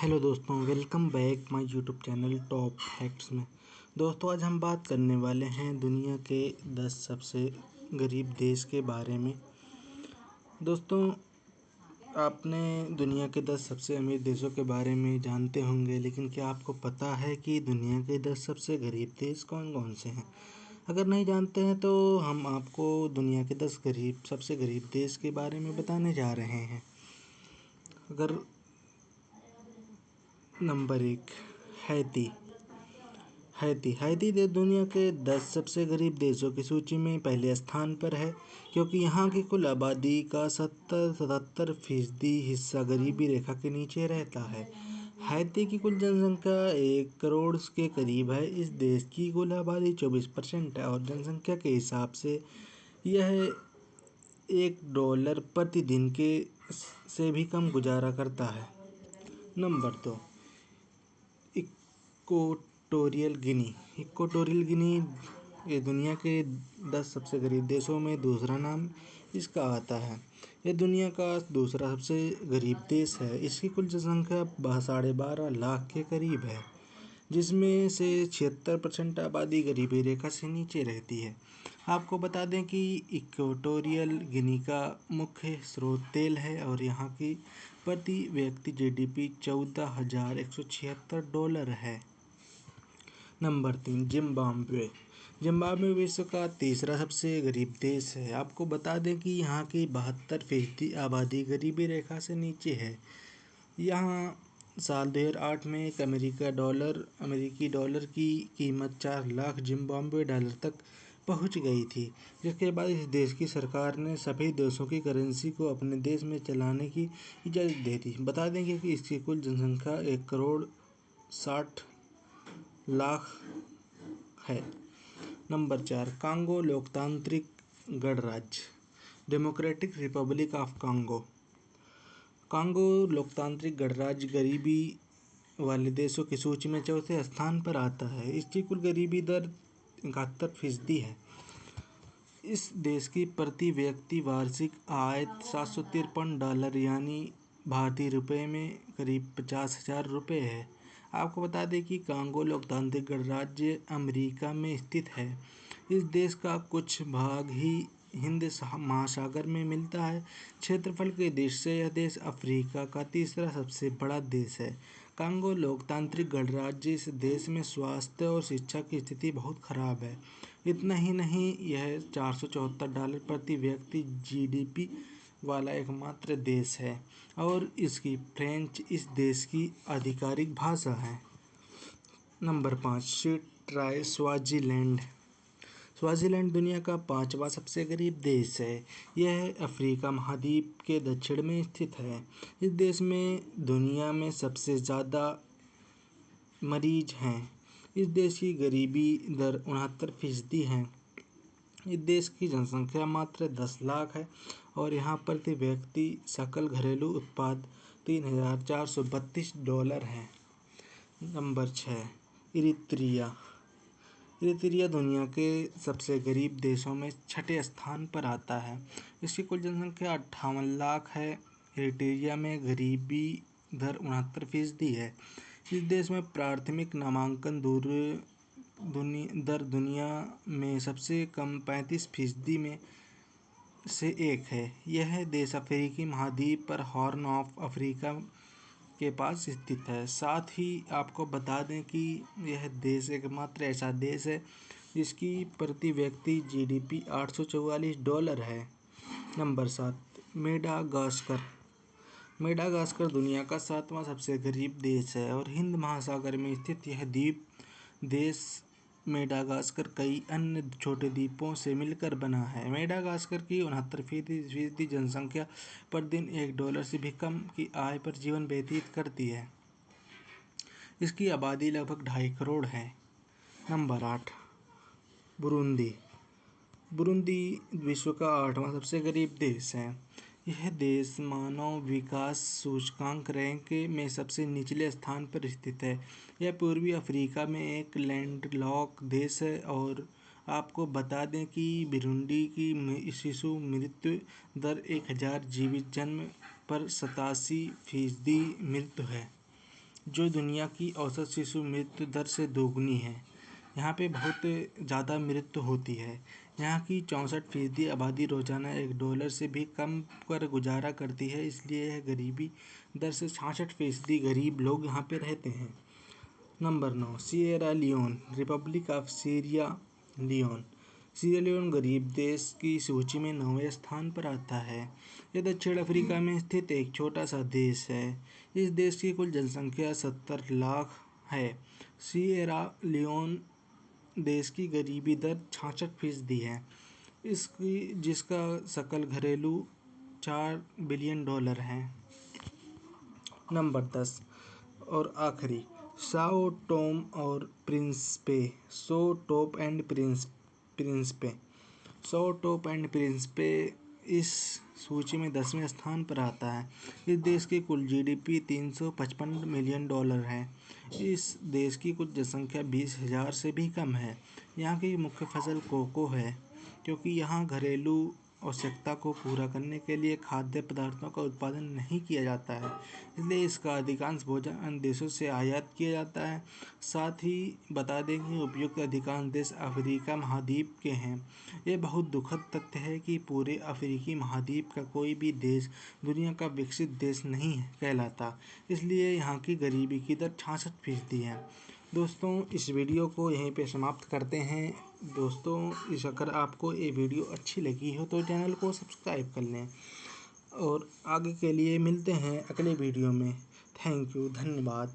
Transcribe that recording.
Hello दोस्तों, welcome back my YouTube channel top facts में। दोस्तों, आज हम बात करने वाले हैं दुनिया के 10 सबसे गरीब देश के बारे में। दोस्तों, आपने दुनिया के 10 सबसे अमीर देशों के बारे में जानते होंगे, लेकिन क्या आपको पता है कि दुनिया के 10 सबसे गरीब देश कौन कौन से हैं? अगर नहीं जानते हैं तो हम आपको दुनिया के 10 सबसे गरीब देश के बारे में बताने जा रहे हैं। अगर नंबर 1, हैती। हैती देश दुनिया के 10 सबसे गरीब देशों की सूची में पहले स्थान पर है, क्योंकि यहाँ की कुल आबादी का 77% हिस्सा गरीबी रेखा के नीचे रहता है। हैती की कुल जनसंख्या 1 करोड़ के करीब है। इस देश की कुल आबादी 24% है और जनसंख्या के हिसाब से यह $1 प्रतिदिन के से भी कम गुजारा करता है। नंबर 2, इक्वाटोरियल गिनी ये दुनिया के 10 सबसे गरीब देशों में दूसरा नाम इसका आता है। यह दुनिया का दूसरा सबसे गरीब देश है। इसकी कुल जनसंख्या 12.5 लाख के करीब है, जिसमें से 76% आबादी गरीबी रेखा से नीचे रहती है। आपको बता दें कि इक्वाटोरियल गिनी का मुख्य स्रोत तेल है और यहाँ की प्रति व्यक्ति जीडीपी $14,176 है। नंबर 3, जिम्बाब्वे विश्व का तीसरा सबसे गरीब देश है। आपको बता दें कि यहाँ की 72% आबादी गरीबी रेखा से नीचे है। यहाँ साल 2008 में एक अमेरिकी डॉलर की कीमत 4 लाख जिम्बाब्वे डॉलर तक पहुँच गई थी, जिसके बाद इस देश की सरकार ने सभी देशों की करेंसी को अपने देश में चलाने की इजाज़त दे दी। बता देंगे कि इसकी कुल जनसंख्या 1 करोड़ 60 लाख है। नंबर 4, कांगो लोकतांत्रिक गणराज्य, डेमोक्रेटिक रिपब्लिक ऑफ कांगो लोकतांत्रिक गणराज्य गरीबी वाले देशों की सूची में चौथे स्थान पर आता है। इसकी कुल गरीबी दर 71% है। इस देश की प्रति व्यक्ति वार्षिक आय $753 यानी भारतीय रुपये में करीब 50,000 रुपये है। आपको बता दें कि कांगो लोकतांत्रिक गणराज्य अमेरिका में स्थित है। इस देश का कुछ भाग ही हिंद महासागर में मिलता है। क्षेत्रफल के दृष्टि से यह देश अफ्रीका का तीसरा सबसे बड़ा देश है। कांगो लोकतांत्रिक गणराज्य इस देश में स्वास्थ्य और शिक्षा की स्थिति बहुत खराब है। इतना ही नहीं, यह $474 प्रति व्यक्ति जीडीपी वाला एकमात्र देश है और इसकी फ्रेंच इस देश की आधिकारिक भाषा है। नंबर 5, स्वाजीलैंड दुनिया का 5वां सबसे गरीब देश है। यह अफ्रीका महाद्वीप के दक्षिण में स्थित है। इस देश में दुनिया में सबसे ज़्यादा मरीज हैं। इस देश की गरीबी दर 69% है। इस देश की जनसंख्या मात्र 10 लाख है और यहाँ प्रति व्यक्ति सकल घरेलू उत्पाद $3,432 है। नंबर 6, इरित्रिया दुनिया के सबसे गरीब देशों में छठे स्थान पर आता है। इसकी कुल जनसंख्या 58 लाख है। इरित्रिया में गरीबी दर 69% है। इस देश में प्राथमिक नामांकन दर दुनिया में सबसे कम 35% में से एक है। यह देश अफ्रीकी महाद्वीप पर हॉर्न ऑफ अफ्रीका के पास स्थित है। साथ ही आपको बता दें कि यह देश एकमात्र ऐसा देश है जिसकी प्रति व्यक्ति जीडीपी $844 है। नंबर 7, मेडागास्कर दुनिया का 7वां सबसे गरीब देश है और हिंद महासागर में स्थित यह द्वीप देश मेडागास्कर कई अन्य छोटे द्वीपों से मिलकर बना है। मेडागास्कर की 69% जनसंख्या प्रतिदिन $1 से भी कम की आय पर जीवन व्यतीत करती है। इसकी आबादी लगभग 2.5 करोड़ है। नंबर 8, बुरुंदी विश्व का 8वां सबसे गरीब देश है। यह देश मानव विकास सूचकांक रैंक में सबसे निचले स्थान पर स्थित है। यह पूर्वी अफ्रीका में एक लैंडलॉक देश है और आपको बता दें कि बुरुंडी की शिशु मृत्यु दर 1000 जीवित जन्म पर 87% मृत्यु है। जो दुनिया की औसत शिशु मृत्यु दर से दोगुनी है। यहाँ पे बहुत ज़्यादा मृत्यु होती है। यहाँ की 64% आबादी रोजाना $1 से भी कम पर गुजारा करती है, इसलिए यह गरीबी दर से 66% गरीब लोग यहाँ पे रहते हैं। Number 9, Sierra Leone, republic of Sierra Leone. Sierra Leone गरीब देश की सूची में 9वें स्थान पर आता है। यह दक्षिण अफ्रीका में स्थित एक छोटा सा देश है। इस देश की कुल जनसंख्या 70 लाख है। सिएरा लियोन देश की गरीबी दर 66% है, जिसका सकल घरेलू $4 बिलियन है। नंबर 10 और आखिरी, साओ टोम और प्रिंसिपे। साओ टोप एंड प्रिंसिपे इस सूची में 10वें स्थान पर आता है। इस देश की कुल GDP $355 मिलियन है। इस देश की कुल जनसंख्या 20,000 से भी कम है। यहाँ की मुख्य फसल कोको है, क्योंकि यहाँ घरेलू आवश्यकता को पूरा करने के लिए खाद्य पदार्थों का उत्पादन नहीं किया जाता है, इसलिए इसका अधिकांश भोजन अन्य देशों से आयात किया जाता है। साथ ही बता दें कि उपयुक्त अधिकांश देश अफ्रीका महाद्वीप के हैं। यह बहुत दुखद तथ्य है कि पूरे अफ्रीकी महाद्वीप का कोई भी देश दुनिया का विकसित देश नहीं कहलाता, इसलिए यहाँ की गरीबी की दर 66% है। दोस्तों, इस वीडियो को यहीं पे समाप्त करते हैं। दोस्तों, अगर आपको ये वीडियो अच्छी लगी हो तो चैनल को सब्सक्राइब कर लें और आगे के लिए मिलते हैं अगले वीडियो में। थैंक यू, धन्यवाद।